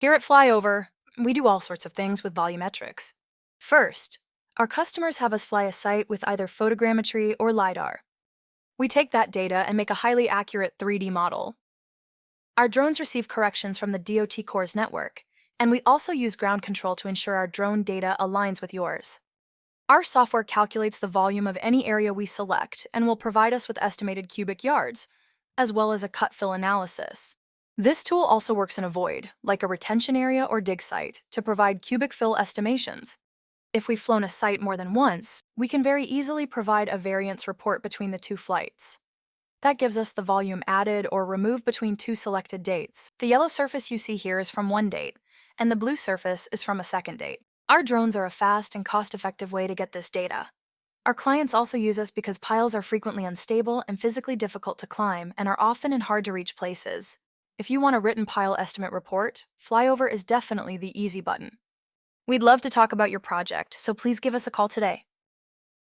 Here at Flyover, we do all sorts of things with volumetrics. First, our customers have us fly a site with either photogrammetry or LiDAR. We take that data and make a highly accurate 3D model. Our drones receive corrections from the DOT Corps network, and we also use ground control to ensure our drone data aligns with yours. Our software calculates the volume of any area we select and will provide us with estimated cubic yards, as well as a cut fill analysis. This tool also works in a void, like a retention area or dig site, to provide cubic fill estimations. If we've flown a site more than once, we can very easily provide a variance report between the two flights. That gives us the volume added or removed between two selected dates. The yellow surface you see here is from one date, and the blue surface is from a second date. Our drones are a fast and cost-effective way to get this data. Our clients also use us because piles are frequently unstable and physically difficult to climb and are often in hard-to-reach places. If you want a written pile estimate report, Flyover is definitely the easy button. We'd love to talk about your project, so please give us a call today.